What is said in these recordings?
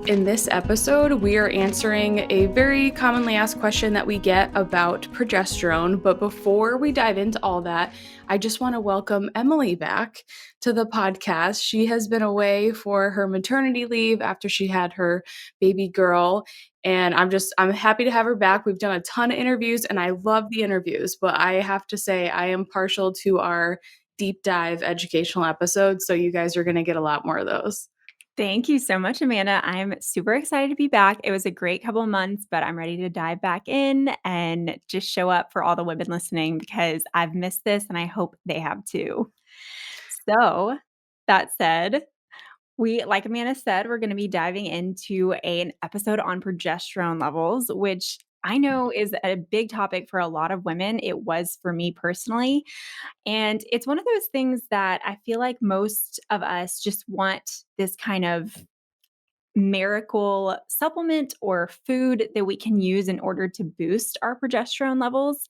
In this episode, we are answering a very commonly asked question that we get about progesterone. But before we dive into all that, I just want to welcome Emily back to the podcast. She has been away for her maternity leave after she had her baby girl. And I'm happy to have her back. We've done a ton of interviews and I love the interviews, but I have to say I am partial to our deep dive educational episodes. So you guys are going to get a lot more of those. Thank you so much, Amanda. I'm super excited to be back. It was a great couple of months, but I'm ready to dive back in and just show up for all the women listening because I've missed this and I hope they have too. So, that said, like Amanda said, we're going to be diving into an episode on progesterone levels, which I know is a big topic for a lot of women. It was for me personally. And it's one of those things that I feel like most of us just want this kind of miracle supplement or food that we can use in order to boost our progesterone levels.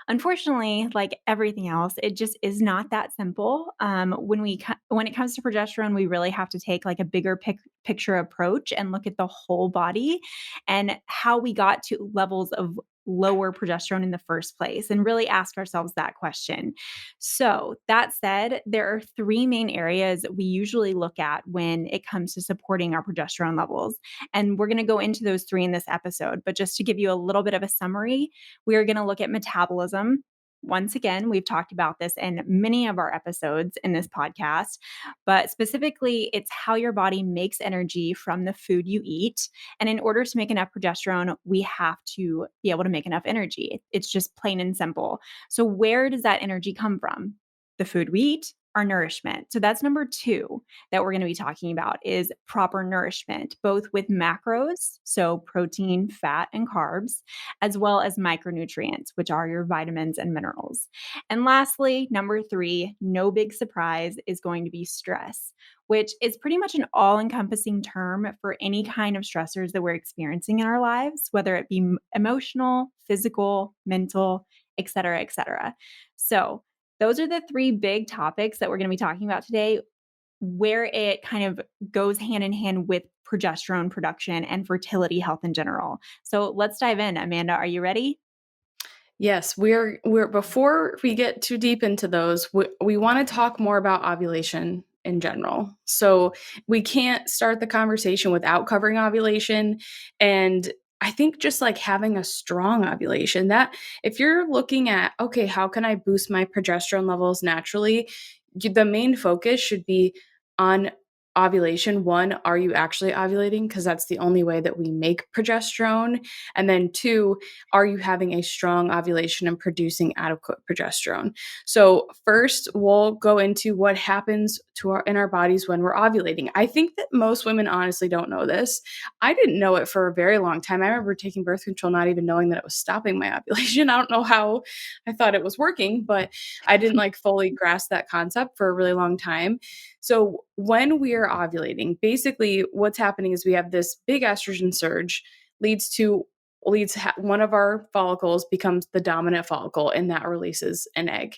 Unfortunately, like everything else, it just is not that simple. When it comes to progesterone, we really have to take like a bigger picture approach and look at the whole body and how we got to levels of lower progesterone in the first place and really ask ourselves that question. So, that said, there are three main areas we usually look at when it comes to supporting our progesterone levels. And we're going to go into those three in this episode. But just to give you a little bit of a summary, we are going to look at metabolism. Once again, we've talked about this in many of our episodes in this podcast, but specifically, it's how your body makes energy from the food you eat. And in order to make enough progesterone, we have to be able to make enough energy. It's just plain and simple. So, where does that energy come from? The food we eat, our nourishment. So that's number two that we're going to be talking about is proper nourishment, both with macros, so protein, fat, and carbs, as well as micronutrients, which are your vitamins and minerals. And lastly, number three, no big surprise, is going to be stress, which is pretty much an all encompassing term for any kind of stressors that we're experiencing in our lives, whether it be emotional, physical, mental, et cetera, et cetera. So, those are the three big topics that we're going to be talking about today, where it kind of goes hand in hand with progesterone production and fertility health in general. So let's dive in. Amanda, are you ready? Yes, we're before we get too deep into those, we want to talk more about ovulation in general. So we can't start the conversation without covering ovulation. And I think just like having a strong ovulation, that if you're looking at, okay, how can I boost my progesterone levels naturally? The main focus should be on ovulation. One, are you actually ovulating? Because that's the only way that we make progesterone. And then two, are you having a strong ovulation and producing adequate progesterone? So first, we'll go into what happens in our bodies when we're ovulating. I think that most women honestly don't know this. I didn't know it for a very long time. I remember taking birth control, not even knowing that it was stopping my ovulation. I don't know how I thought it was working, but I didn't like fully grasp that concept for a really long time. So when we are ovulating, basically what's happening is we have this big estrogen surge one of our follicles becomes the dominant follicle and that releases an egg.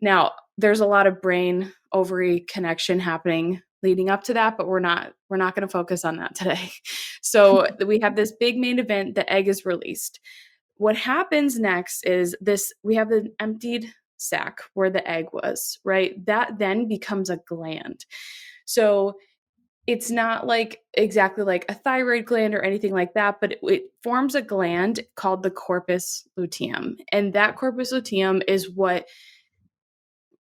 Now, there's a lot of brain ovary connection happening leading up to that, but we're not going to focus on that today. So we have this big main event, the egg is released. What happens next is we have the emptied sac where the egg was, right? That then becomes a gland. So it's not like exactly like a thyroid gland or anything like that, but it forms a gland called the corpus luteum. And that corpus luteum is what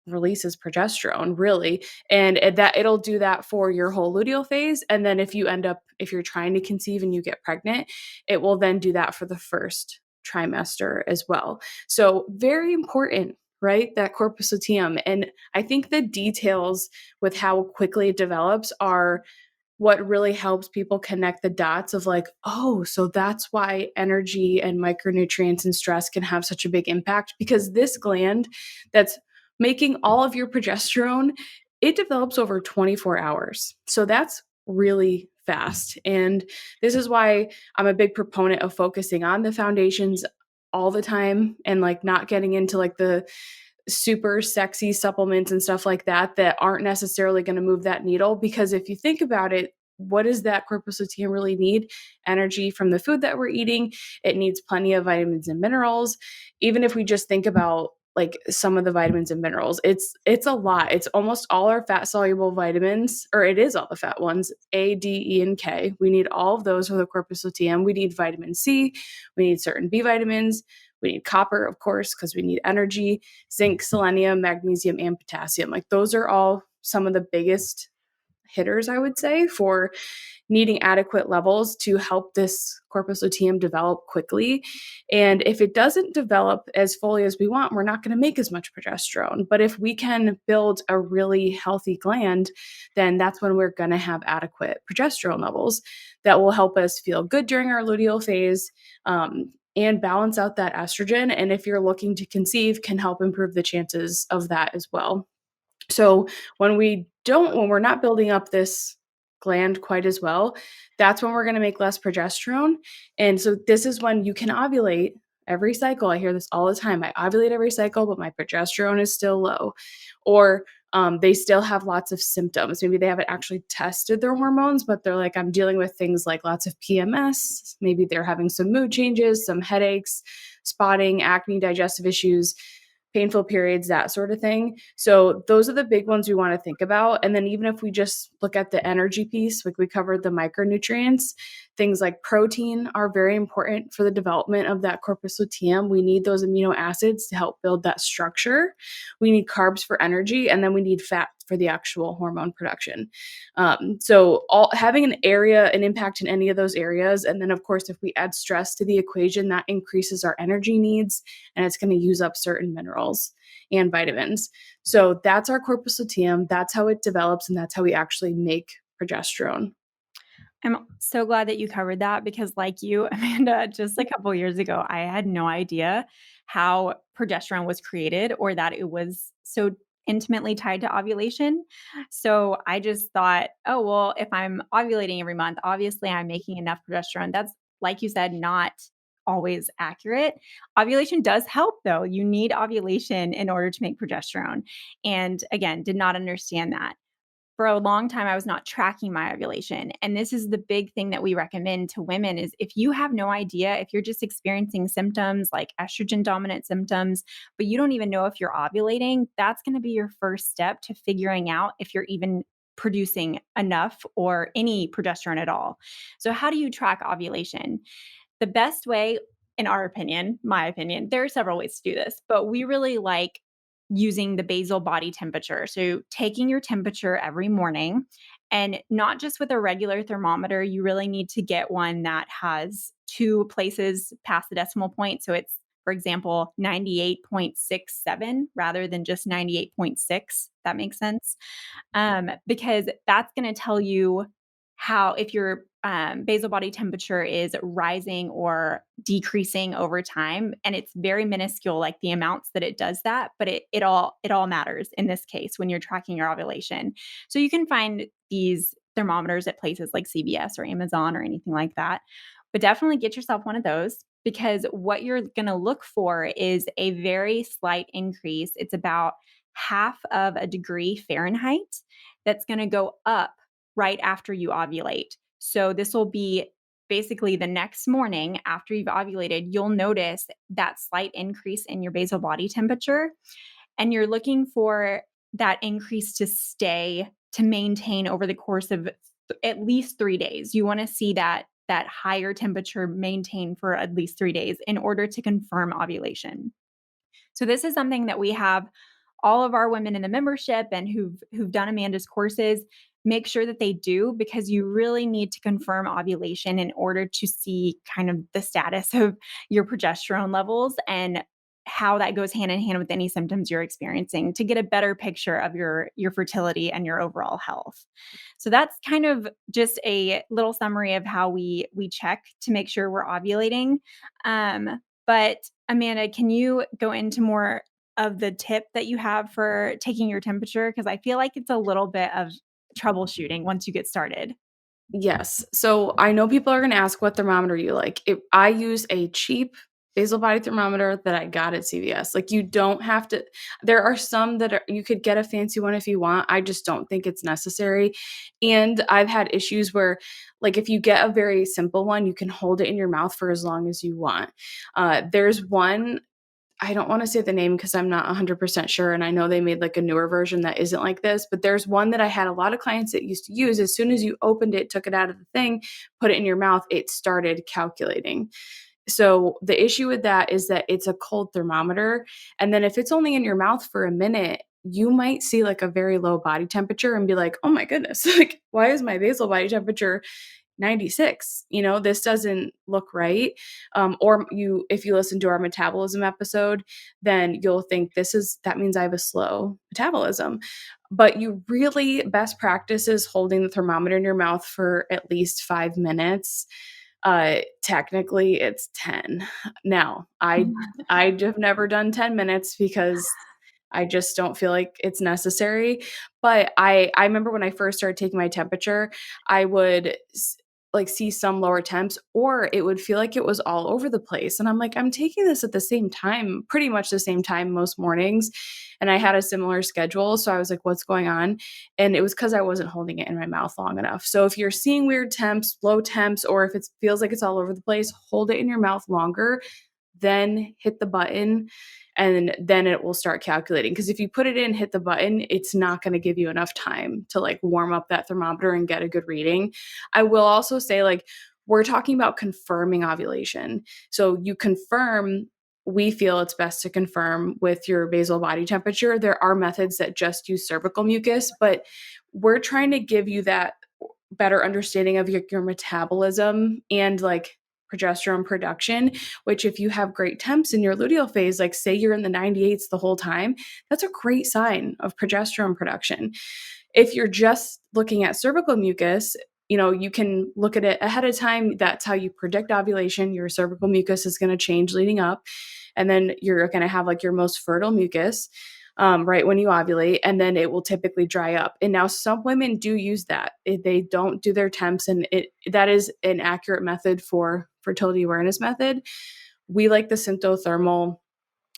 releases progesterone, really. And that it'll do that for your whole luteal phase. And then if you're trying to conceive and you get pregnant, it will then do that for the first trimester as well. So very important, right? That corpus luteum. And I think the details with how quickly it develops are what really helps people connect the dots of like, oh, so that's why energy and micronutrients and stress can have such a big impact, because this gland that's making all of your progesterone, it develops over 24 hours. So that's really fast. And this is why I'm a big proponent of focusing on the foundations all the time and like not getting into like the super sexy supplements and stuff like that that aren't necessarily going to move that needle. Because if you think about it, what does that corpus luteum really need? Energy from the food that we're eating. It needs plenty of vitamins and minerals. Even if we just think about like some of the vitamins and minerals, it's a lot. It's almost all our fat soluble vitamins, or it is all the fat ones, A, D, E, and K. We need all of those for the corpus luteum. We need vitamin C. We need certain B vitamins. We need copper, of course, because we need energy, zinc, selenium, magnesium, and potassium. Like those are all some of the biggest hitters, I would say, for needing adequate levels to help this corpus luteum develop quickly. And if it doesn't develop as fully as we want, we're not going to make as much progesterone. But if we can build a really healthy gland, then that's when we're going to have adequate progesterone levels that will help us feel good during our luteal phase. And balance out that estrogen. And if you're looking to conceive, can help improve the chances of that as well. So when we're not building up this gland quite as well, that's when we're going to make less progesterone. And so this is when you can ovulate every cycle. I hear this all the time. I ovulate every cycle, but my progesterone is still low. Or they still have lots of symptoms. Maybe they haven't actually tested their hormones, but they're like, I'm dealing with things like lots of PMS. Maybe they're having some mood changes, some headaches, spotting, acne, digestive issues, painful periods, that sort of thing. So those are the big ones we want to think about. And then even if we just look at the energy piece, like we covered the micronutrients, things like protein are very important for the development of that corpus luteum. We need those amino acids to help build that structure. We need carbs for energy, and then we need fat for the actual hormone production. Having an impact in any of those areas. And then of course, if we add stress to the equation, that increases our energy needs, and it's going to use up certain minerals and vitamins. So that's our corpus luteum. That's how it develops, and that's how we actually make progesterone. I'm so glad that you covered that because, like you, Amanda, just a couple years ago, I had no idea how progesterone was created or that it was so intimately tied to ovulation. So I just thought, oh, well, if I'm ovulating every month, obviously I'm making enough progesterone. That's, like you said, not always accurate. Ovulation does help, though. You need ovulation in order to make progesterone. And again, did not understand that. For a long time, I was not tracking my ovulation. And this is the big thing that we recommend to women is if you have no idea, if you're just experiencing symptoms like estrogen dominant symptoms, but you don't even know if you're ovulating, that's going to be your first step to figuring out if you're even producing enough or any progesterone at all. So how do you track ovulation? The best way, in our opinion, my opinion, there are several ways to do this, but we really like using the basal body temperature. So taking your temperature every morning and not just with a regular thermometer, you really need to get one that has two places past the decimal point. So it's, for example, 98.67 rather than just 98.6. That makes sense. Because that's going to tell you how, if your basal body temperature is rising or decreasing over time, and it's very minuscule, like the amounts that it does that, but it all matters in this case when you're tracking your ovulation. So you can find these thermometers at places like CVS or Amazon or anything like that, but definitely get yourself one of those because what you're going to look for is a very slight increase. It's about half of a degree Fahrenheit that's going to go up right after you ovulate. So this will be basically the next morning after you've ovulated, you'll notice that slight increase in your basal body temperature. And you're looking for that increase to maintain over the course of at least 3 days. You want to see that higher temperature maintain for at least 3 days in order to confirm ovulation. So this is something that we have all of our women in the membership and who've done Amanda's courses make sure that they do because you really need to confirm ovulation in order to see kind of the status of your progesterone levels and how that goes hand in hand with any symptoms you're experiencing to get a better picture of your fertility and your overall health. So that's kind of just a little summary of how we check to make sure we're ovulating. But Amanda, can you go into more of the tip that you have for taking your temperature? Because I feel like it's a little bit of troubleshooting once you get started. Yes. So I know people are going to ask what thermometer you like. I use a cheap basal body thermometer that I got at CVS. Like, you don't have to, there are some that you could get a fancy one if you want. I just don't think it's necessary. And I've had issues where, like, if you get a very simple one, you can hold it in your mouth for as long as you want. There's one, I don't want to say the name because I'm not 100% sure. And I know they made like a newer version that isn't like this, but there's one that I had a lot of clients that used to use. As soon as you opened it, took it out of the thing, put it in your mouth, it started calculating. So the issue with that is that it's a cold thermometer. And then if it's only in your mouth for a minute, you might see like a very low body temperature and be like, oh my goodness, like, why is my basal body temperature 96? This doesn't look right. Or if you listen to our metabolism episode, then you'll think that means I have a slow metabolism. But you really, best practice is holding the thermometer in your mouth for at least 5 minutes. Technically it's 10. Now, I have never done 10 minutes because I just don't feel like it's necessary. But I remember when I first started taking my temperature, I would like see some lower temps, or it would feel like it was all over the place. And I'm like, I'm taking this at the same time, pretty much the same time most mornings. And I had a similar schedule. So I was like, what's going on? And it was because I wasn't holding it in my mouth long enough. So if you're seeing weird temps, low temps, or if it feels like it's all over the place, hold it in your mouth longer, then hit the button, and then it will start calculating. Because if you put it in, hit the button, it's not going to give you enough time to like warm up that thermometer and get a good reading. I will also say, like, we're talking about confirming ovulation. So you confirm, we feel it's best to confirm with your basal body temperature. There are methods that just use cervical mucus, but we're trying to give you that better understanding of your metabolism and like progesterone production, which if you have great temps in your luteal phase, like say you're in the 98s the whole time, that's a great sign of progesterone production. If you're just looking at cervical mucus, you can look at it ahead of time. That's how you predict ovulation. Your cervical mucus is going to change leading up. And then you're going to have like your most fertile mucus right when you ovulate, and then it will typically dry up. And now some women do use that. They don't do their temps, and that is an accurate method for fertility awareness method. We like the symptothermal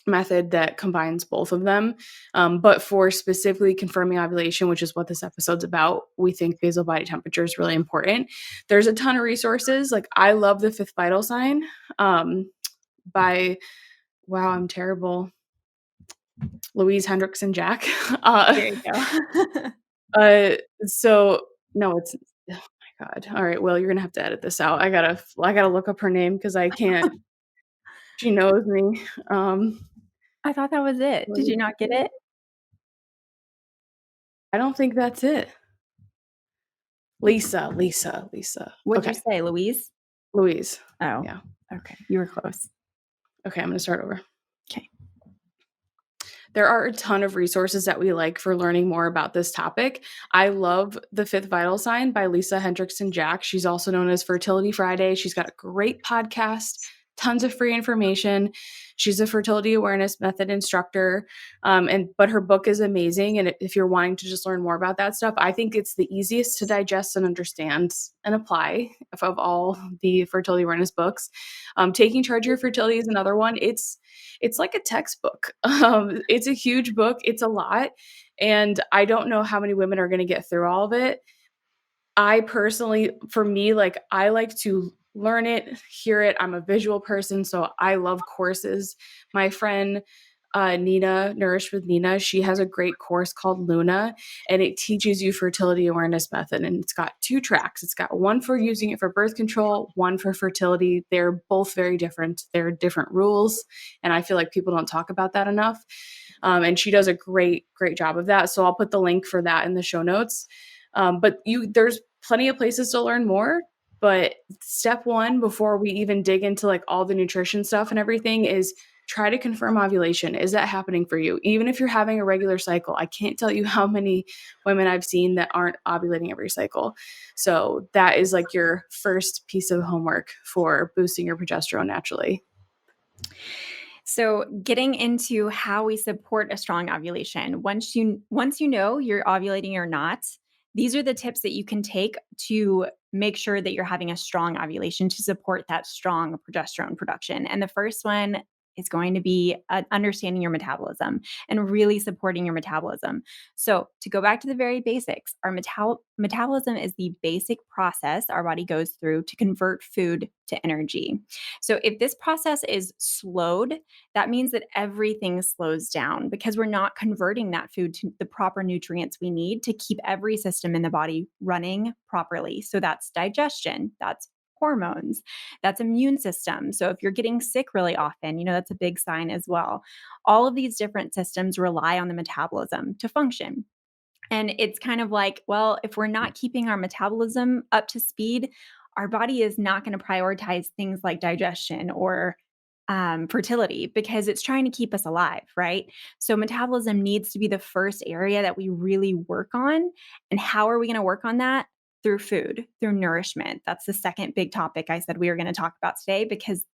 method that combines both of them. But for specifically confirming ovulation, which is what this episode's about, we think basal body temperature is really important. There's a ton of resources. Like, I love the Fifth Vital Sign by, wow, I'm terrible, Louise Hendrickson Jack. There you go. So no, it's, oh my God. All right. Well, you're gonna have to edit this out. I gotta look up her name because I can't. She knows me. I thought that was it. Did you not get it? I don't think that's it. Lisa. What'd Okay, you say, Louise? Louise. Oh, Yeah. okay. You were close. Okay, I'm gonna start over. Okay. There are a ton of resources that we like for learning more about this topic. I love The Fifth Vital Sign by Lisa Hendrickson Jack. She's also known as Fertility Friday. She's got a great podcast, tons of free information. She's a fertility awareness method instructor. But her book is amazing. And if you're wanting to just learn more about that stuff, I think it's the easiest to digest and understand and apply of all the fertility awareness books. Taking Charge of Your Fertility is another one. It's like a textbook. It's a huge book. It's a lot. And I don't know how many women are going to get through all of it. I personally, for me, like, I like to learn it, hear it. I'm a visual person, so I love courses. My friend Nina, Nourish with Nina, she has a great course called Luna, and it teaches you fertility awareness method. And it's got 2 tracks. It's got one for using it for birth control, one for fertility. They're both very different. They're different rules, and I feel like people don't talk about that enough. And she does a great job of that. So I'll put the link for that in the show notes. But there's plenty of places to learn more. But step one, before we even dig into like all the nutrition stuff and everything, is try to confirm ovulation. Is that happening for you? Even if you're having a regular cycle, I can't tell you how many women I've seen that aren't ovulating every cycle. So that is like your first piece of homework for boosting your progesterone naturally. So getting into how we support a strong ovulation. Once you know you're ovulating or not, these are the tips that you can take to make sure that you're having a strong ovulation to support that strong progesterone production. And the first one is going to be understanding your metabolism and really supporting your metabolism. So, to go back to the very basics, our metabolism is the basic process our body goes through to convert food to energy. So, if this process is slowed, that means that everything slows down because we're not converting that food to the proper nutrients we need to keep every system in the body running properly. So, that's digestion, that's hormones, that's immune system. So if you're getting sick really often, that's a big sign as well. All of these different systems rely on the metabolism to function. And it's kind of like, well, if we're not keeping our metabolism up to speed, our body is not going to prioritize things like digestion or fertility because it's trying to keep us alive, right? So, metabolism needs to be the first area that we really work on. And how are we going to work on that? Through food, through nourishment. That's the second big topic I said we were going to talk about today because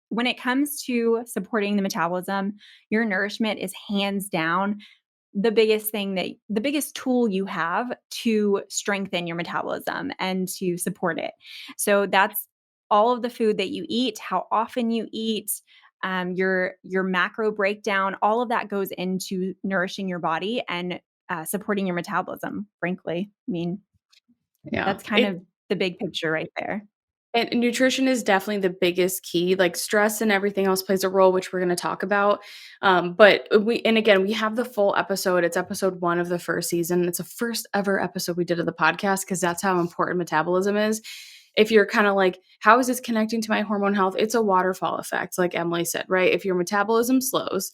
when it comes to supporting the metabolism, your nourishment is hands down the biggest tool you have to strengthen your metabolism and to support it. So that's all of the food that you eat, how often you eat, your macro breakdown, all of that goes into nourishing your body and supporting your metabolism, frankly. I mean, Yeah. that's kind of the big picture right there. And nutrition is definitely the biggest key. Like stress and everything else plays a role, which we're going to talk about. But again, we have the full episode. It's episode 1 of the first season. It's the first ever episode we did of the podcast because that's how important metabolism is. If you're kind of like, how is this connecting to my hormone health? It's a waterfall effect, like Emily said, right? If your metabolism slows,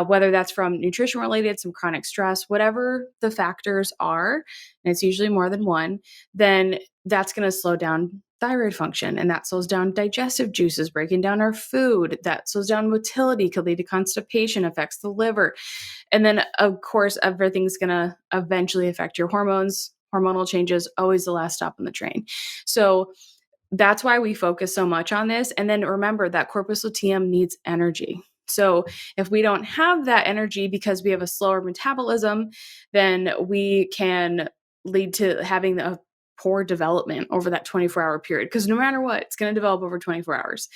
whether that's from nutrition related, some chronic stress, whatever the factors are, and it's usually more than one, then that's going to slow down thyroid function, and that slows down digestive juices breaking down our food. That slows down motility, could lead to constipation, affects the liver. And then of course everything's going to eventually affect your hormones. Hormonal changes, always the last stop on the train. So that's why we focus so much on this. And then remember that corpus luteum needs energy. So if we don't have that energy because we have a slower metabolism, then we can lead to having a poor development over that 24-hour period. Because no matter what, it's going to develop over 24 hours.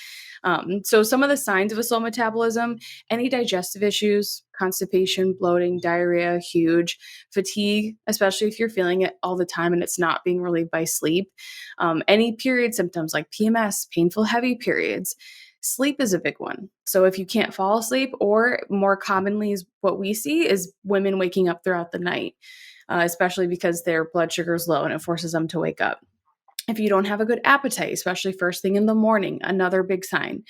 So some of the signs of a slow metabolism, any digestive issues, constipation, bloating, diarrhea, huge, fatigue, especially if you're feeling it all the time and it's not being relieved by sleep. Any period symptoms like PMS, painful heavy periods. Sleep is a big one. So if you can't fall asleep, or more commonly is what we see is women waking up throughout the night, especially because their blood sugar is low and it forces them to wake up. If you don't have a good appetite, especially first thing in the morning, another big sign.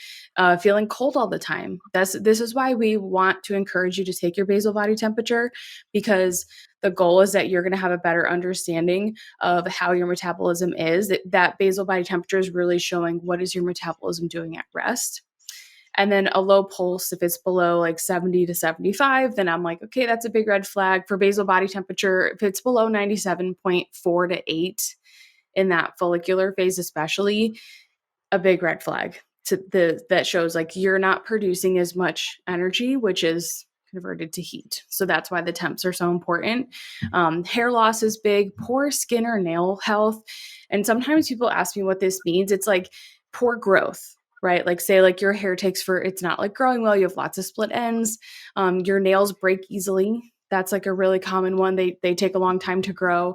Feeling cold all the time. This is why we want to encourage you to take your basal body temperature, because the goal is that you're going to have a better understanding of how your metabolism is. That basal body temperature is really showing what is your metabolism doing at rest. And then a low pulse, if it's below like 70 to 75, then I'm like, okay, that's a big red flag. For basal body temperature, if it's below 97.4 to 8, in that follicular phase, especially, a big red flag that shows like you're not producing as much energy, which is converted to heat. So that's why the temps are so important. Hair loss is big, poor skin or nail health. And sometimes people ask me what this means. It's like poor growth, right? Like say like your hair it's not like growing well. You have lots of split ends. Your nails break easily. That's like a really common one. They take a long time to grow.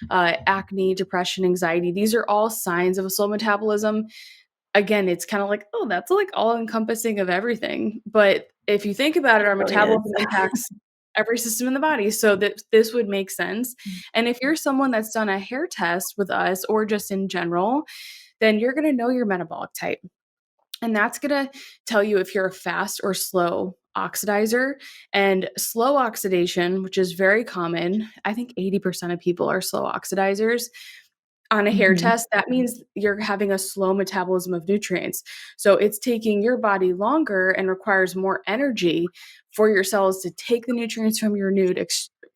Acne, depression, anxiety. These are all signs of a slow metabolism. Again, it's kind of like, oh, that's like all encompassing of everything. But if you think about it, our Really metabolism is. impacts every system in the body. So that this would make sense. And if you're someone that's done a hair test with us or just in general, then you're going to know your metabolic type. And that's going to tell you if you're a fast or slow oxidizer. And slow oxidation, which is very common, I think 80% of people are slow oxidizers. On a hair Mhm. test, that means you're having a slow metabolism of nutrients. So it's taking your body longer and requires more energy for your cells to take the nutrients from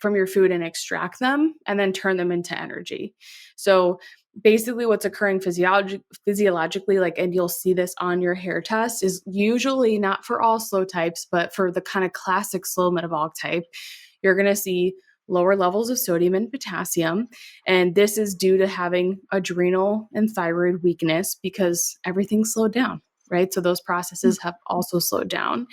from your food and extract them and then turn them into energy. So basically what's occurring physiologically, like, and you'll see this on your hair test, is usually not for all slow types, but for the kind of classic slow metabolic type, you're going to see lower levels of sodium and potassium. And this is due to having adrenal and thyroid weakness because everything slowed down, right? So those processes have also slowed down.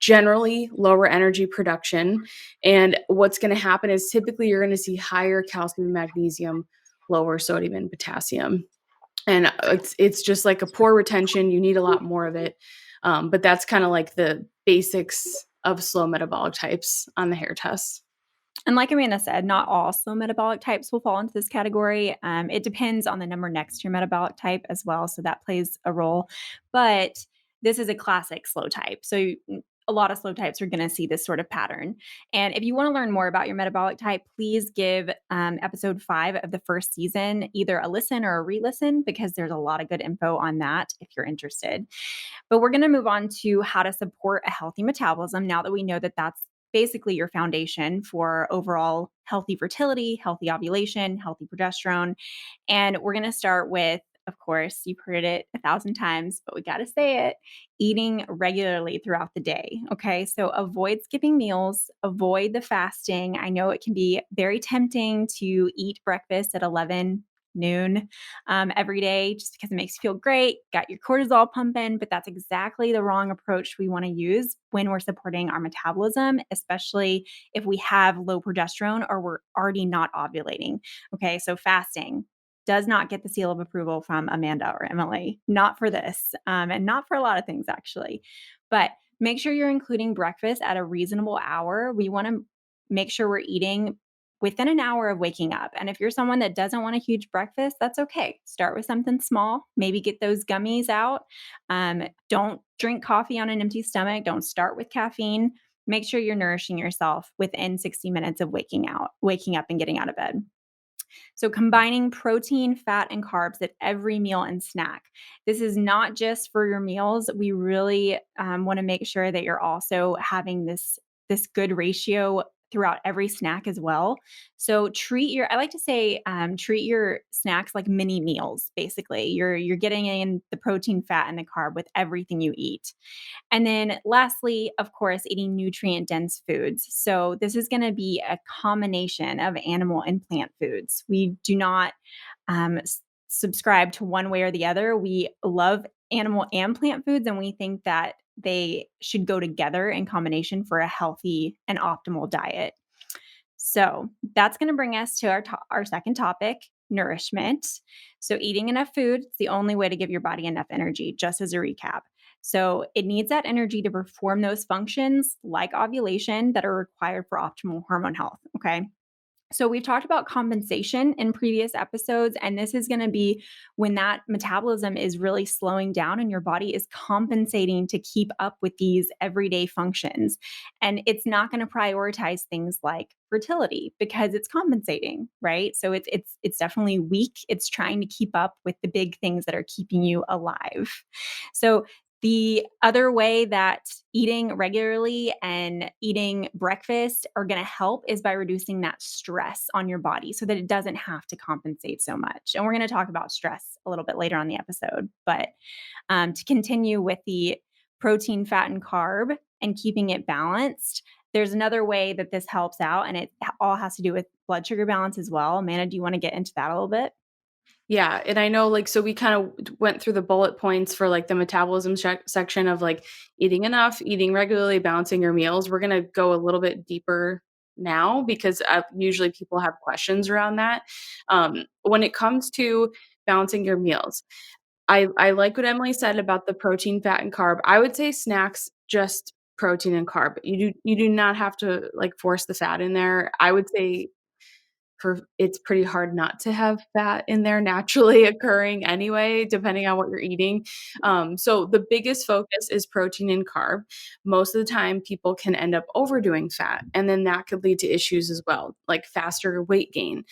Generally, lower energy production. And what's going to happen is typically you're going to see higher calcium and magnesium, lower sodium and potassium. And it's just like a poor retention. You need a lot more of it. But that's kind of like the basics of slow metabolic types on the hair test. And like Amanda said, not all slow metabolic types will fall into this category. It depends on the number next to your metabolic type as well. So that plays a role. But this is a classic slow type. So a lot of slow types are going to see this sort of pattern. And if you want to learn more about your metabolic type, please give episode 5 of the first season either a listen or a re-listen, because there's a lot of good info on that if you're interested. But we're going to move on to how to support a healthy metabolism now that we know that that's basically your foundation for overall healthy fertility, healthy ovulation, healthy progesterone. And we're going to start with, of course, you've heard it 1,000 times, but we got to say it, eating regularly throughout the day. Okay. So avoid skipping meals, avoid the fasting. I know it can be very tempting to eat breakfast at 11 noon every day just because it makes you feel great, got your cortisol pumping, but that's exactly the wrong approach we want to use when we're supporting our metabolism, especially if we have low progesterone or we're already not ovulating. Okay, so fasting does not get the seal of approval from Amanda or Emily, not for this, and not for a lot of things actually. But make sure you're including breakfast at a reasonable hour. We want to make sure we're eating within an hour of waking up. And if you're someone that doesn't want a huge breakfast, that's okay. Start with something small, maybe get those gummies out. Don't drink coffee on an empty stomach. Don't start with caffeine. Make sure you're nourishing yourself within 60 minutes of waking up and getting out of bed. So, combining protein, fat, and carbs at every meal and snack. This is not just for your meals. We really want to make sure that you're also having this good ratio throughout every snack as well. So I like to say, treat your snacks like mini meals. Basically, you're getting in the protein, fat, and the carb with everything you eat. And then lastly, of course, eating nutrient dense foods. So this is going to be a combination of animal and plant foods. We do not subscribe to one way or the other. We love animal and plant foods, and we think that they should go together in combination for a healthy and optimal diet. So that's going to bring us to our second topic, nourishment. So eating enough food is the only way to give your body enough energy, just as a recap. So it needs that energy to perform those functions like ovulation that are required for optimal hormone health. Okay. So we've talked about compensation in previous episodes, and this is going to be when that metabolism is really slowing down and your body is compensating to keep up with these everyday functions. And it's not going to prioritize things like fertility because it's compensating, right? So it's definitely weak. It's trying to keep up with the big things that are keeping you alive. So the other way that eating regularly and eating breakfast are going to help is by reducing that stress on your body so that it doesn't have to compensate so much. And we're going to talk about stress a little bit later on the episode. But to continue with the protein, fat, and carb and keeping it balanced, there's another way that this helps out, and it all has to do with blood sugar balance as well. Amanda, do you want to get into that a little bit? Yeah, and I know, like, so we kind of went through the bullet points for, like, the metabolism section of, like, eating enough, eating regularly, balancing your meals. We're gonna go a little bit deeper now because, usually people have questions around that. When it comes to balancing your meals, I like what Emily said about the protein, fat, and carb. I would say snacks, just protein and carb. You do not have to, like, force the fat in there. I would say it's pretty hard not to have fat in there naturally occurring anyway, depending on what you're eating. So the biggest focus is protein and carb. Most of the time, people can end up overdoing fat, and then that could lead to issues as well, like faster weight gain.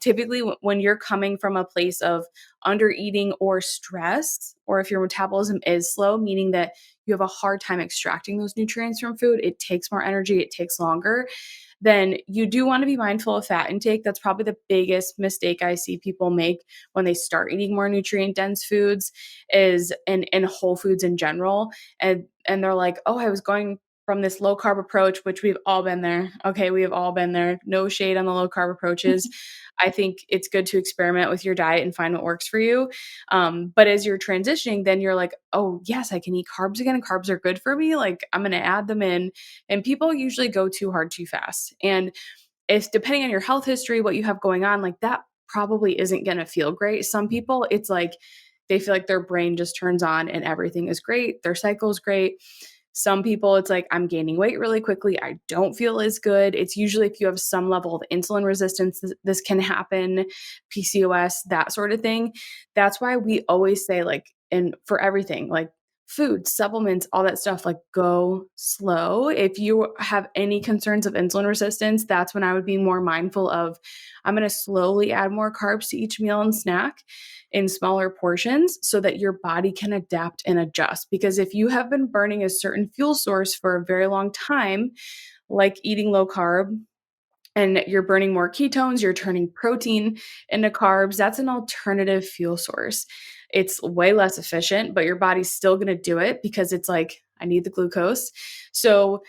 Typically, when you're coming from a place of under eating or stress, or if your metabolism is slow, meaning that you have a hard time extracting those nutrients from food, it takes more energy, it takes longer, then you do want to be mindful of fat intake. That's probably the biggest mistake I see people make when they start eating more nutrient dense foods is and whole foods in general. And they're like, oh, I was going from this low carb approach, which we've all been there. Okay, we have all been there. No shade on the low carb approaches. I think it's good to experiment with your diet and find what works for you. But as you're transitioning, then you're like, oh, yes, I can eat carbs again. Carbs are good for me. Like, I'm going to add them in. And people usually go too hard too fast. And if depending on your health history, what you have going on, like that probably isn't going to feel great. Some people, it's like they feel like their brain just turns on and everything is great. Their cycle is great. Some people, it's like, I'm gaining weight really quickly. I don't feel as good. It's usually if you have some level of insulin resistance, this can happen, PCOS, that sort of thing. That's why we always say, like, and for everything, like food, supplements, all that stuff, like go slow. If you have any concerns of insulin resistance, that's when I would be more mindful of, I'm going to slowly add more carbs to each meal and snack in smaller portions so that your body can adapt and adjust. Because if you have been burning a certain fuel source for a very long time, like eating low carb, and you're burning more ketones, you're turning protein into carbs, that's an alternative fuel source. It's way less efficient, but your body's still going to do it because it's like, I need the glucose. So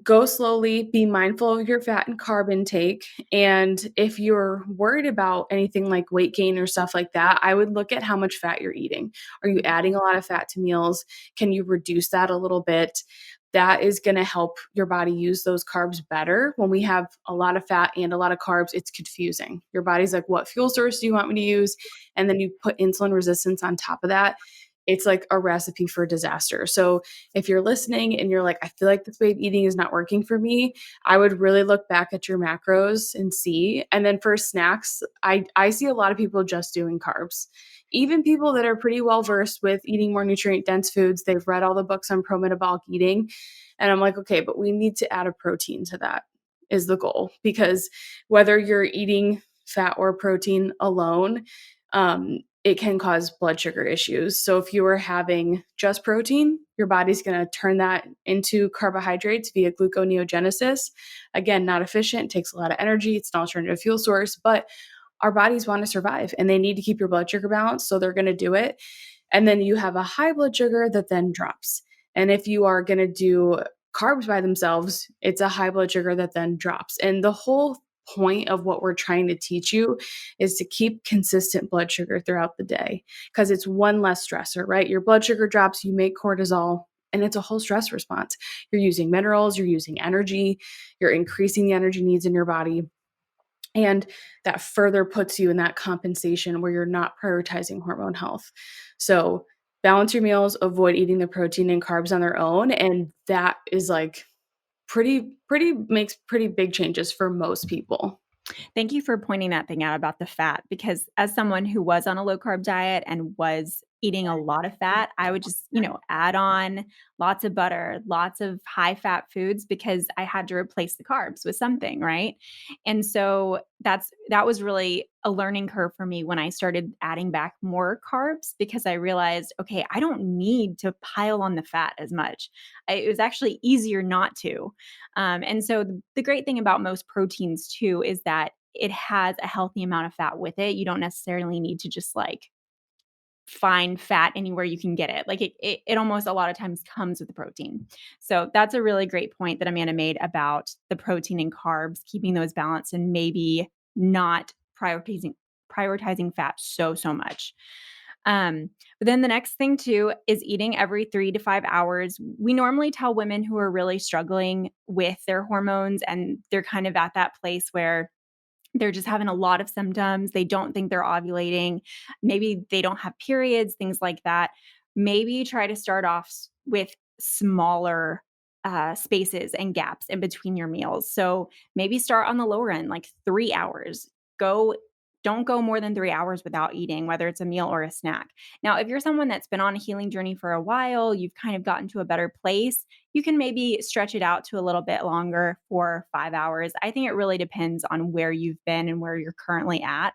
go slowly, be mindful of your fat and carb intake. And if you're worried about anything like weight gain or stuff like that, I would look at how much fat you're eating. Are you adding a lot of fat to meals? Can you reduce that a little bit? That is going to help your body use those carbs better. When we have a lot of fat and a lot of carbs, it's confusing. Your body's like, what fuel source do you want me to use? And then you put insulin resistance on top of that. It's like a recipe for disaster. So if you're listening and you're like, I feel like this way of eating is not working for me, I would really look back at your macros and see. And then for snacks, I see a lot of people just doing carbs. Even people that are pretty well versed with eating more nutrient dense foods, they've read all the books on pro-metabolic eating. And I'm like, okay, but we need to add a protein to that is the goal. Because whether you're eating fat or protein alone, it can cause blood sugar issues. So if you are having just protein, your body's going to turn that into carbohydrates via gluconeogenesis. Again, not efficient, takes a lot of energy. It's an alternative fuel source, but our bodies want to survive and they need to keep your blood sugar balanced. So they're going to do it. And then you have a high blood sugar that then drops. And if you are going to do carbs by themselves, it's a high blood sugar that then drops. And the whole point of what we're trying to teach you is to keep consistent blood sugar throughout the day because it's one less stressor, right? Your blood sugar drops, you make cortisol, and it's a whole stress response. You're using minerals, you're using energy, you're increasing the energy needs in your body. And that further puts you in that compensation where you're not prioritizing hormone health. So balance your meals, avoid eating the protein and carbs on their own. And that is like makes pretty big changes for most people. Thank you for pointing that thing out about the fat, because as someone who was on a low carb diet and was eating a lot of fat, I would just, add on lots of butter, lots of high fat foods because I had to replace the carbs with something, right? And so that was really a learning curve for me when I started adding back more carbs, because I realized, okay, I don't need to pile on the fat as much. It was actually easier not to. And so the great thing about most proteins too is that it has a healthy amount of fat with it. You don't necessarily need to just like find fat anywhere you can get it. Like it almost a lot of times comes with the protein. So that's a really great point that Amanda made about the protein and carbs, keeping those balanced and maybe not prioritizing fat so much. But then the next thing too is eating every 3 to 5 hours. We normally tell women who are really struggling with their hormones and they're kind of at that place where they're just having a lot of symptoms. They don't think they're ovulating. Maybe they don't have periods, things like that. Maybe try to start off with smaller spaces and gaps in between your meals. So maybe start on the lower end, like 3 hours. Go Don't go more than 3 hours without eating, whether it's a meal or a snack. Now, if you're someone that's been on a healing journey for a while, you've kind of gotten to a better place, you can maybe stretch it out to a little bit longer for 5 hours. I think it really depends on where you've been and where you're currently at.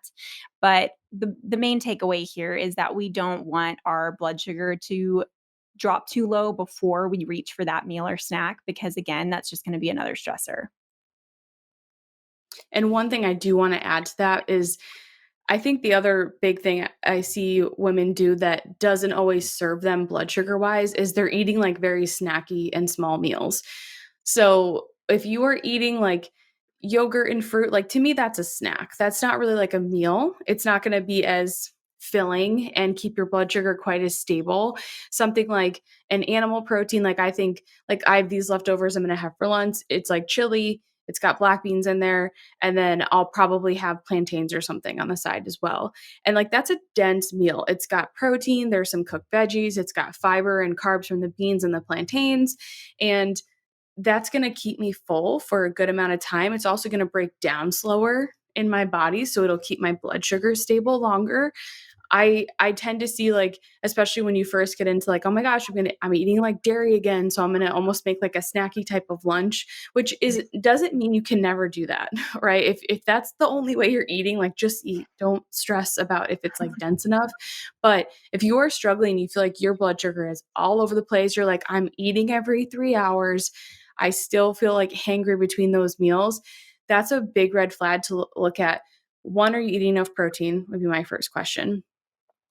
But the main takeaway here is that we don't want our blood sugar to drop too low before we reach for that meal or snack, because again, that's just going to be another stressor. And one thing I do want to add to that is I think the other big thing I see women do that doesn't always serve them blood sugar wise is they're eating like very snacky and small meals. So if you are eating like yogurt and fruit, like to me, that's a snack. That's not really like a meal. It's not going to be as filling and keep your blood sugar quite as stable. Something like an animal protein, like I think, like I have these leftovers I'm going to have for lunch. It's like chili, it's got black beans in there, and then I'll probably have plantains or something on the side as well. And like that's a dense meal. It's got protein, there's some cooked veggies, it's got fiber and carbs from the beans and the plantains. And that's going to keep me full for a good amount of time. It's also going to break down slower in my body, so it'll keep my blood sugar stable longer. I tend to see like, especially when you first get into like, oh my gosh, I'm eating like dairy again, so I'm gonna almost make like a snacky type of lunch, which is doesn't mean you can never do that, right? If that's the only way you're eating, like just eat. Don't stress about if it's like dense enough. But if you are struggling, you feel like your blood sugar is all over the place. You're like, I'm eating every 3 hours. I still feel like hangry between those meals. That's a big red flag to look at. One, are you eating enough protein? Would be my first question.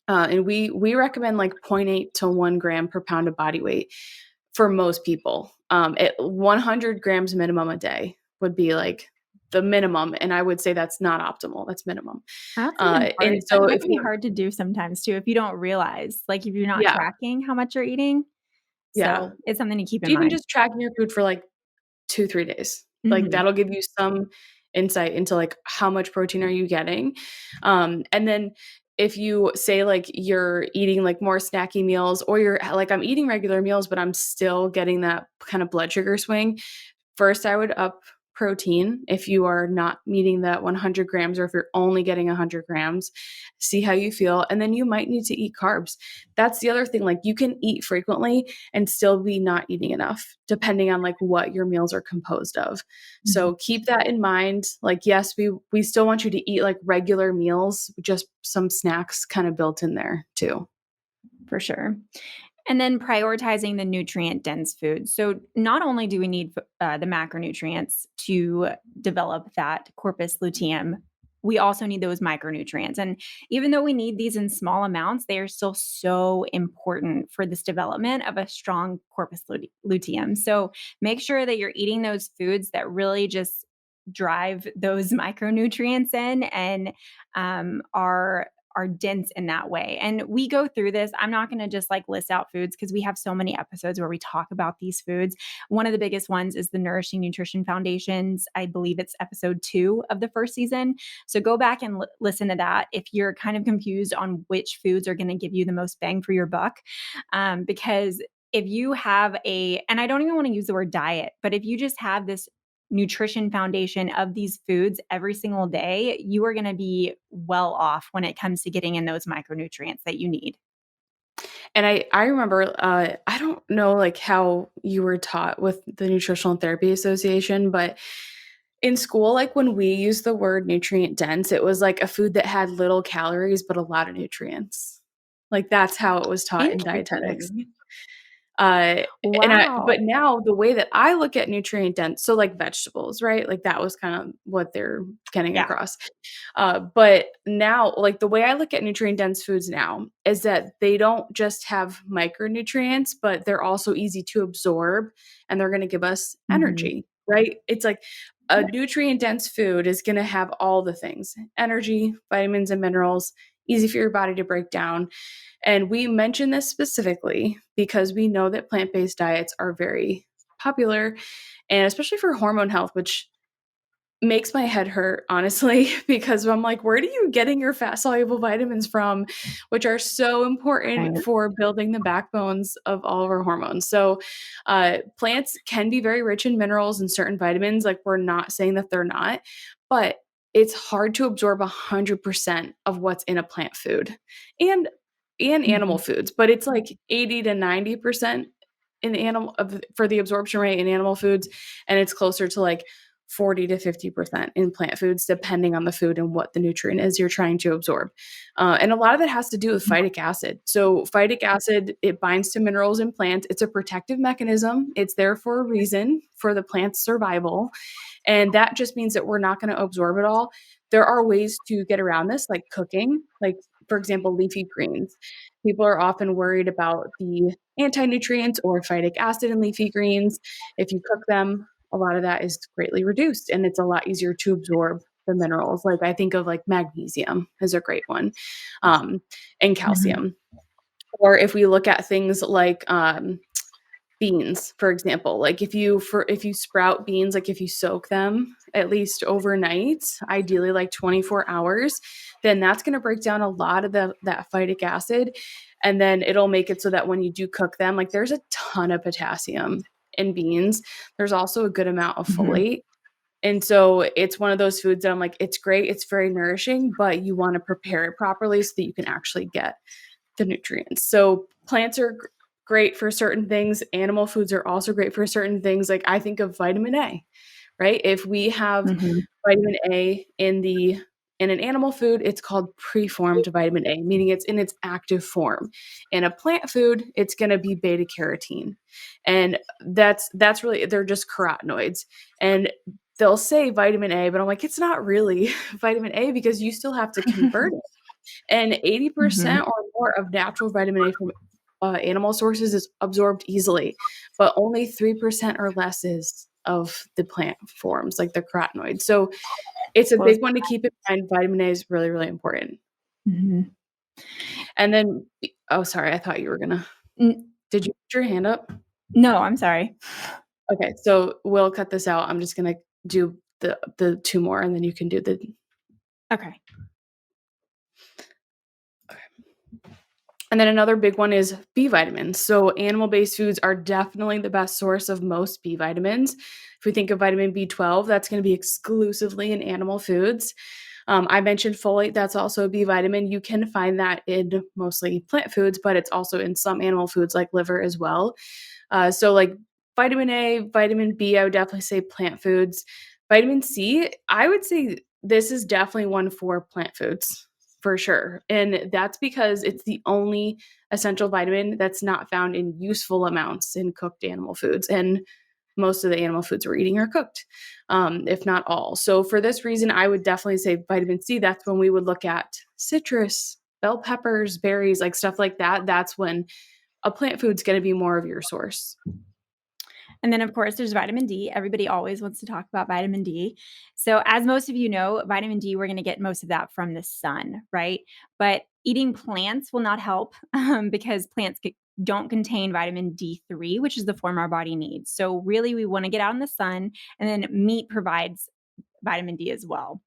And we recommend like zero point 0.8 to 1 gram per pound of body weight for most people. At 100 grams minimum a day would be like the minimum, and I would say that's not optimal. That's minimum. That's even hard. And so That if can be you, hard to do sometimes too if you don't realize, like if you're not yeah, tracking how much you're eating. yeah, So it's something to keep in even mind. just tracking your food for like 2, 3 days, like Mhm. that'll give you some insight into like how much protein are you getting. And then if you say like you're eating like more snacky meals, or you're like, I'm eating regular meals but I'm still getting that kind of blood sugar swing, first, I would up protein if you are not meeting that 100 grams, or if you're only getting 100 grams. See how you feel. And then you might need to eat carbs. That's the other thing. Like you can eat frequently and still be not eating enough, depending on like what your meals are composed of. Mhm. So keep that in mind. Like, yes, we still want you to eat like regular meals, just some snacks kind of built in there too. For sure. And then prioritizing the nutrient dense foods. So, not only do we need the macronutrients to develop that corpus luteum, we also need those micronutrients. And even though we need these in small amounts, they are still so important for this development of a strong corpus luteum. So, make sure that you're eating those foods that really just drive those micronutrients in and are dense in that way. And we go through this. I'm not going to just like list out foods because we have so many episodes where we talk about these foods. One of the biggest ones is the Nourishing Nutrition Foundations. I believe it's episode 2 of the first season. So go back and listen to that if you're kind of confused on which foods are going to give you the most bang for your buck. Because if you have and I don't even want to use the word diet, but if you just have this nutrition foundation of these foods every single day, you are going to be well off when it comes to getting in those micronutrients that you need. And I remember, I don't know like how you were taught with the Nutritional Therapy Association, but in school, like when we used the word nutrient dense, it was like a food that had little calories but a lot of nutrients. Like that's how it was taught in dietetics. Interesting. Uh, but Wow. now the way that I look at nutrient dense, so like vegetables, right? Like that was kind of what they're getting Yeah. across. But now, like the way I look at nutrient dense foods now is that they don't just have micronutrients, but they're also easy to absorb, and they're going to give us Mhm. energy, right? It's like a nutrient dense food is going to have all the things: energy, vitamins, and minerals, easy for your body to break down. And we mention this specifically because we know that plant based diets are very popular, and especially for hormone health, which makes my head hurt, honestly, because I'm like, where are you getting your fat soluble vitamins from, which are so important Right. for building the backbones of all of our hormones? So, plants can be very rich in minerals and certain vitamins. Like, we're not saying that they're not, but it's hard to absorb 100% of what's in a plant food and animal Mhm. foods, but it's like 80 to 90% in for the absorption rate in animal foods, and it's closer to like 40 to 50% in plant foods, depending on the food and what the nutrient is you're trying to absorb. And a lot of it has to do with phytic acid. So, phytic acid, it binds to minerals in plants. It's a protective mechanism. It's there for a reason, for the plant's survival. And that just means that we're not going to absorb it all. There are ways to get around this, like cooking, like, for example, leafy greens. People are often worried about the anti nutrients or phytic acid in leafy greens. If you cook them, a lot of that is greatly reduced, and it's a lot easier to absorb the minerals. Like I think of like magnesium is a great one, and Mhm. calcium. Or if we look at things like beans, for example, like if you sprout beans, like if you soak them at least overnight, ideally like 24 hours, then that's going to break down a lot of that phytic acid, and then it'll make it so that when you do cook them, like there's a ton of potassium in beans. There's also a good amount of Mhm. folate. And so it's one of those foods that I'm like, it's great, it's very nourishing, but you want to prepare it properly so that you can actually get the nutrients. So plants are great for certain things. Animal foods are also great for certain things. Like I think of vitamin A, right? If we have Mhm. vitamin A in an animal food, it's called preformed vitamin A, meaning it's in its active form. In a plant food, it's going to be beta carotene. And that's really, they're just carotenoids. And they'll say vitamin A, but I'm like, it's not really vitamin A because you still have to convert it. And 80% Mhm. or more of natural vitamin A from animal sources is absorbed easily, but only 3% or less is of the plant forms, like the carotenoids. So it's a Close. big one to keep in mind. Vitamin A is really, really important. Mhm. And then, oh, sorry, I thought you were gonna. N Did you put your hand up? No, I'm sorry. Okay, so we'll cut this out. I'm just gonna do the two more, and then you can do the. Okay. And then another big one is B vitamins. So animal-based foods are definitely the best source of most B vitamins. If we think of vitamin B12, that's going to be exclusively in animal foods. I mentioned folate, that's also a B vitamin. You can find that in mostly plant foods, but it's also in some animal foods like liver as well. So, like vitamin A, vitamin B, I would definitely say plant foods. Vitamin C, I would say this is definitely one for plant foods for sure. And that's because it's the only essential vitamin that's not found in useful amounts in cooked animal foods. And most of the animal foods we're eating are cooked, if not all. So, for this reason, I would definitely say vitamin C. That's when we would look at citrus, bell peppers, berries, like stuff like that. That's when a plant food's going to be more of your source. And then, of course, there's vitamin D. Everybody always wants to talk about vitamin D. So, as most of you know, vitamin D, we're going to get most of that from the sun, right? But eating plants will not help because don't contain vitamin D3, which is the form our body needs. So, really, we want to get out in the sun, and then meat provides vitamin D as well.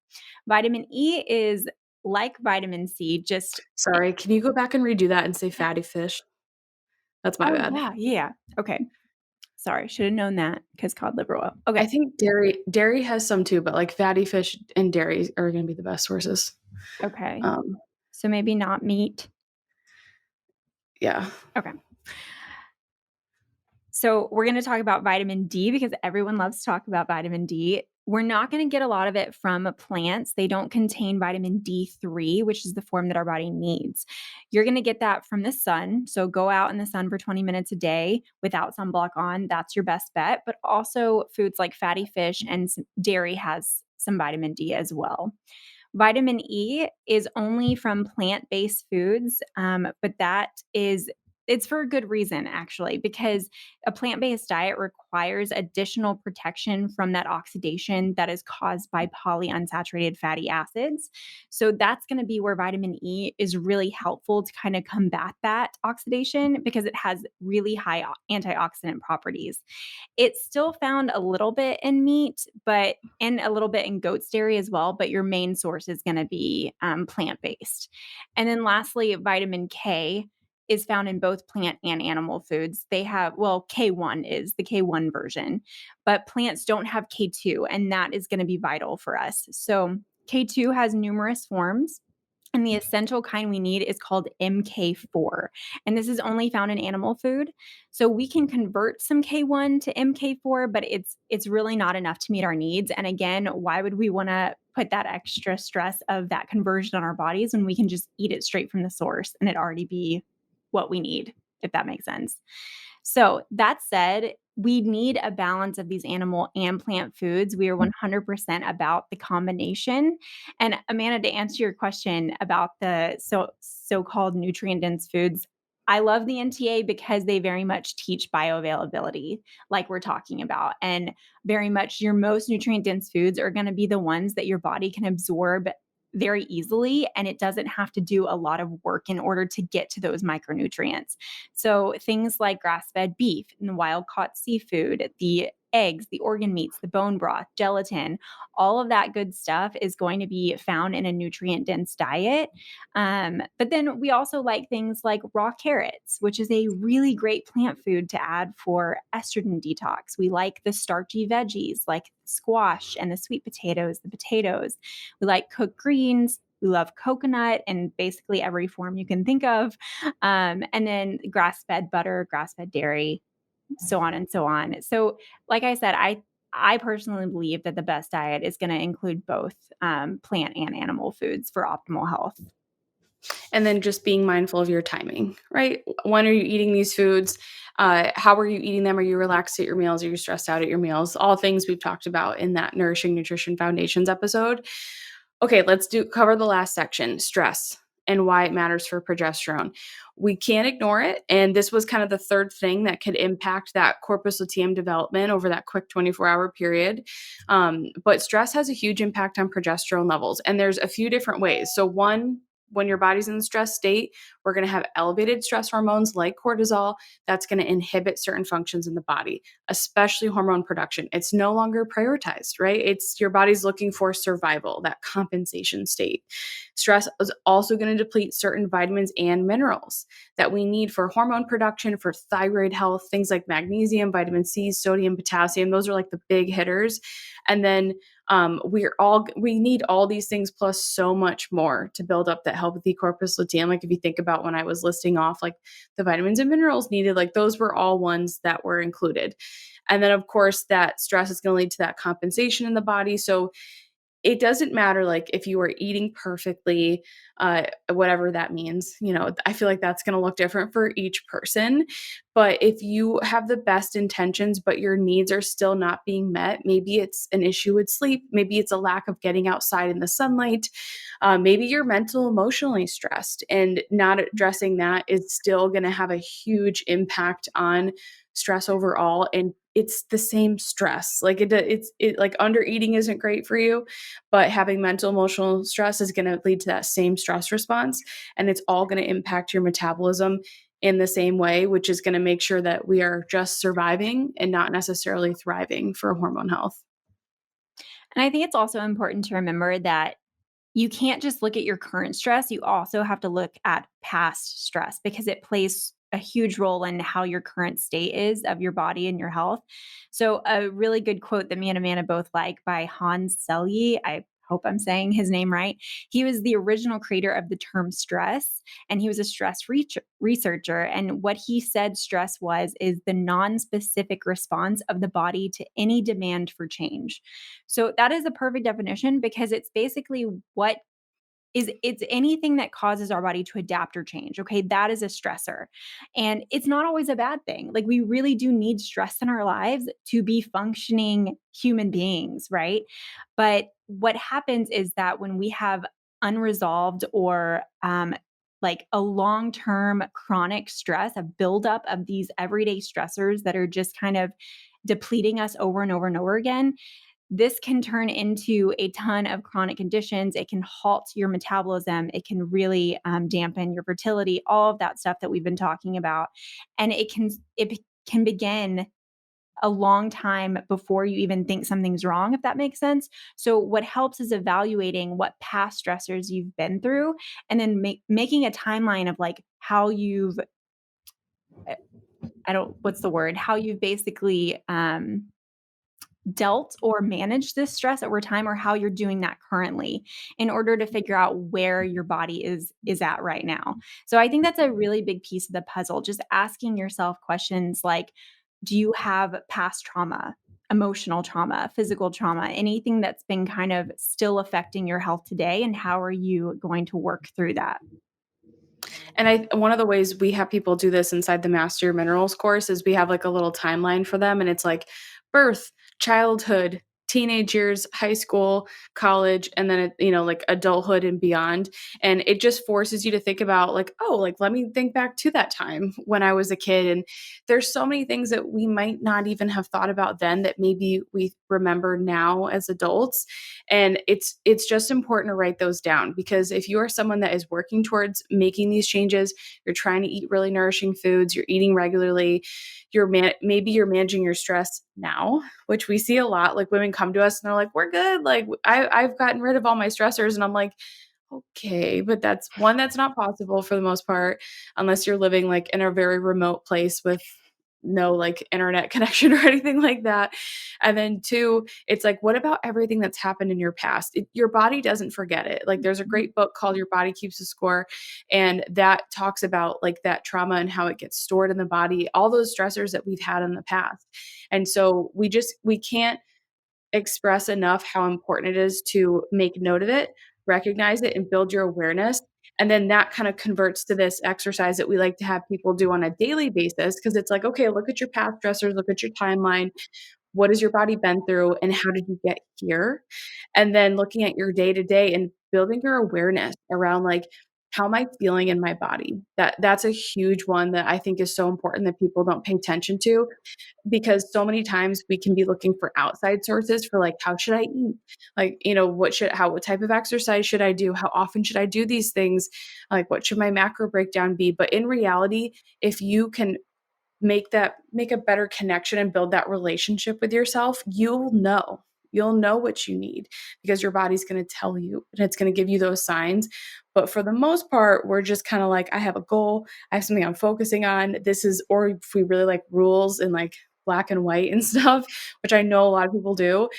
Vitamin E is like vitamin C, just Sorry, can you go back and redo that and say yeah. fatty fish? That's my Oh, bad. yeah, yeah. Okay. Sorry, should have known that because cod liver oil. I Okay. think dairy has some too, but like fatty fish and dairy are going to be the best sources. Okay. Um, So maybe not meat. yeah. Okay. So we're going to talk about vitamin D because everyone loves to talk about vitamin D. We're not going to get a lot of it from plants. They don't contain vitamin D3, which is the form that our body needs. You're going to get that from the sun. So go out in the sun for 20 minutes a day without sunblock on. That's your best bet. But also foods like fatty fish and dairy has some vitamin D as well. Vitamin E is only from plant-based foods, but it's for a good reason, actually, because a plant-based diet requires additional protection from that oxidation that is caused by polyunsaturated fatty acids. So that's going to be where vitamin E is really helpful to kind of combat that oxidation because it has really high antioxidant properties. It's still found a little bit in meat, but and a little bit in goat's dairy as well, but your main source is going to be plant-based. And then lastly, vitamin K is found in both plant and animal foods. They have, well, K1 is the K1 version, but plants don't have K2, and that is going to be vital for us. So K2 has numerous forms. And the essential kind we need is called MK4. And this is only found in animal food. So we can convert some K1 to MK4, but it's really not enough to meet our needs. And again, why would we want to put that extra stress of that conversion on our bodies when we can just eat it straight from the source and it already be what we need, if that makes sense? So, that said, we need a balance of these animal and plant foods. We are 100% about the combination. And Amanda, to answer your question about the so-called nutrient dense foods, I love the NTA because they very much teach bioavailability, like we're talking about. And very much your most nutrient dense foods are going to be the ones that your body can absorb very easily. And it doesn't have to do a lot of work in order to get to those micronutrients. So things like grass fed beef and wild caught seafood, the eggs, the organ meats, the bone broth, gelatin, all of that good stuff is going to be found in a nutrient dense diet. But then we also like things like raw carrots, which is a really great plant food to add for estrogen detox. We like the starchy veggies like squash and the sweet potatoes, the potatoes. We like cooked greens. We love coconut in basically every form you can think of. And then grass fed butter, grass fed dairy, so on and so on. So, like I said, I personally believe that the best diet is going to include both plant and animal foods for optimal health. And then just being mindful of your timing, right? When are you eating these foods? How are you eating them? Are you relaxed at your meals? Are you stressed out at your meals? All things we've talked about in that Nourishing Nutrition Foundations episode. Okay, let's cover the last section, stress and why it matters for progesterone. We can't ignore it. And this was kind of the third thing that could impact that corpus luteum development over that quick 24-hour period. But stress has a huge impact on progesterone levels. And there's a few different ways. So one, when your body's in the stress state, we're going to have elevated stress hormones like cortisol. That's going to inhibit certain functions in the body, especially hormone production. It's no longer prioritized, right? It's your body's looking for survival, that compensation state. Stress is also going to deplete certain vitamins and minerals that we need for hormone production, for thyroid health, things like magnesium, vitamin C, sodium, potassium. Those are like the big hitters. And then we need all these things plus so much more to build up that healthy corpus luteum. Like if you think about when I was listing off like the vitamins and minerals needed, like those were all ones that were included. And then of course that stress is going to lead to that compensation in the body. So it doesn't matter like if you are eating perfectly, whatever that means. I feel like that's going to look different for each person. But if you have the best intentions but your needs are still not being met, maybe it's an issue with sleep, maybe it's a lack of getting outside in the sunlight, maybe you're mental emotionally stressed, and not addressing that is still going to have a huge impact on stress overall. And it's the same stress. Like it's like under eating isn't great for you, but having mental emotional stress is going to lead to that same stress response, and it's all going to impact your metabolism in the same way, which is going to make sure that we are just surviving and not necessarily thriving for hormone health. And I think it's also important to remember that you can't just look at your current stress. You also have to look at past stress because it plays a huge role in how your current state is of your body and your health. So, a really good quote that me and Amanda both like by Hans Selye. I hope I'm saying his name right. He was the original creator of the term stress, and he was a stress researcher. And what he said stress was is the non-specific response of the body to any demand for change. So that is a perfect definition because it's basically what it's anything that causes our body to adapt or change. Okay, that is a stressor. And it's not always a bad thing. Like we really do need stress in our lives to be functioning human beings, right? But what happens is that when we have unresolved or like a long-term chronic stress, a buildup of these everyday stressors that are just kind of depleting us over and over and over again, this can turn into a ton of chronic conditions. It can halt your metabolism. It can really dampen your fertility, all of that stuff that we've been talking about. And it can begin a long time before you even think something's wrong, if that makes sense. So what helps is evaluating what past stressors you've been through and then making a timeline of like how you've, I don't, what's the word, how you've basically dealt or managed this stress over time or how you're doing that currently in order to figure out where your body is at right now. So I think that's a really big piece of the puzzle, just asking yourself questions like, do you have past trauma, emotional trauma, physical trauma, anything that's been kind of still affecting your health today, and how are you going to work through that? And one of the ways we have people do this inside the Master Minerals course is we have like a little timeline for them, and it's like birth, childhood, teenage years, high school, college, and then, like adulthood and beyond. And it just forces you to think about like, oh, like let me think back to that time when I was a kid. And there's so many things that we might not even have thought about then that maybe we remember now as adults. And it's just important to write those down, because if you are someone that is working towards making these changes, you're trying to eat really nourishing foods, you're eating regularly, maybe you're managing your stress now, which we see a lot. Like women come to us and they're like, we're good. Like I've gotten rid of all my stressors. And I'm like, okay, but that's not possible for the most part, unless you're living like in a very remote place with no like internet connection or anything like that. And then two, it's like, what about everything that's happened in your past? Your body doesn't forget it. Like there's a great book called Your Body Keeps a Score, and that talks about like that trauma and how it gets stored in the body, all those stressors that we've had in the past. And so we can't express enough how important it is to make note of it, recognize it, and build your awareness. And then that kind of converts to this exercise that we like to have people do on a daily basis, because it's like, okay, look at your past stressors, look at your timeline. What has your body been through and how did you get here? And then looking at your day to day and building your awareness around like, how am I feeling in my body? That's a huge one that I think is so important that people don't pay attention to, because so many times we can be looking for outside sources for like, how should I eat? Like, what type of exercise should I do? How often should I do these things? Like, what should my macro breakdown be? But in reality, if you can make a better connection and build that relationship with yourself, you'll know what you need, because your body's going to tell you and it's going to give you those signs. But for the most part, we're just kind of like, I have a goal, I have something I'm focusing on. Or if we really like rules and like black and white and stuff, which I know a lot of people do,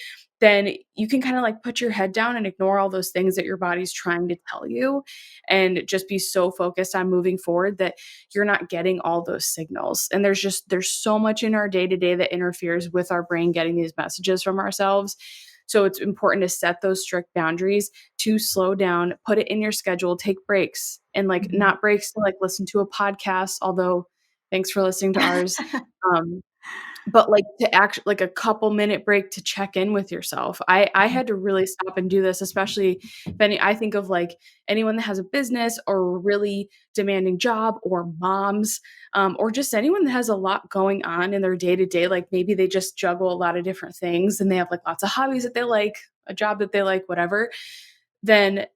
then you can kind of like put your head down and ignore all those things that your body's trying to tell you, and just be so focused on moving forward that you're not getting all those signals. And there's so much in our day to day that interferes with our brain getting these messages from ourselves. So it's important to set those strict boundaries, to slow down, put it in your schedule, take breaks, and like Mhm. not breaks to like listen to a podcast, although thanks for listening to ours. Um, but, like, to act like a couple minute break to check in with yourself. I had to really stop and do this, especially if I think of, like, anyone that has a business or a really demanding job, or moms, or just anyone that has a lot going on in their day to day, like, maybe they just juggle a lot of different things and they have, like, lots of hobbies that they like, a job that they like, whatever. Then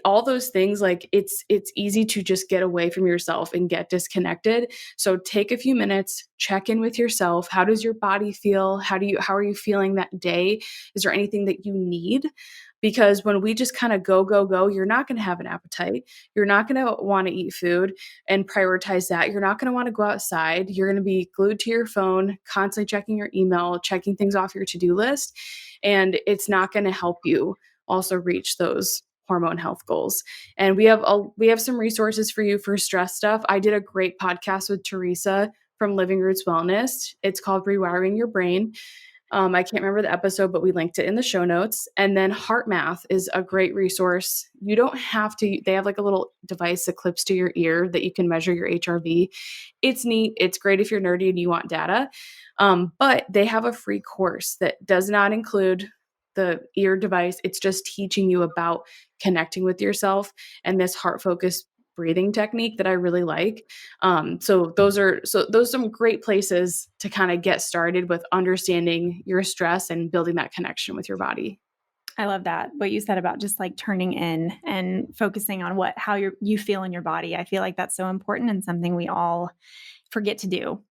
all those things, like it's easy to just get away from yourself and get disconnected. So take a few minutes, check in with yourself. How does your body feel? How are you feeling that day? Is there anything that you need? Because when we just kind of go, you're not going to have an appetite. You're not going to want to eat food and prioritize that. You're not going to want to go outside. You're going to be glued to your phone, constantly checking your email, checking things off your to-do list, and it's not going to help you also reach those hormone health goals. And we have some resources for you for stress stuff. I did a great podcast with Teresa from Living Roots Wellness. It's called Rewiring Your Brain. I can't remember the episode, but we linked it in the show notes. And then Heart Math is a great resource. You don't have to, they have like a little device that clips to your ear that you can measure your HRV. It's neat. It's great if you're nerdy and you want data. But they have a free course that does not include the ear device. It's just teaching you about connecting with yourself and this heart focused breathing technique that I really like. Those are some great places to kind of get started with understanding your stress and building that connection with your body. I love that. What you said about just like turning in and focusing on how you feel in your body. I feel like that's so important and something we all forget to do.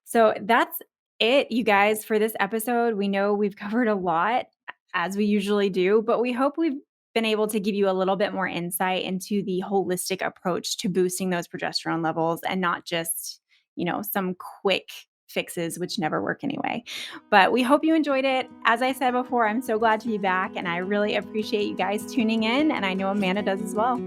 So that's it, you guys, for this episode. We know we've covered a lot, as we usually do, but we hope we've been able to give you a little bit more insight into the holistic approach to boosting those progesterone levels, and not just, some quick fixes, which never work anyway. But we hope you enjoyed it. As I said before, I'm so glad to be back, and I really appreciate you guys tuning in, and I know Amanda does as well.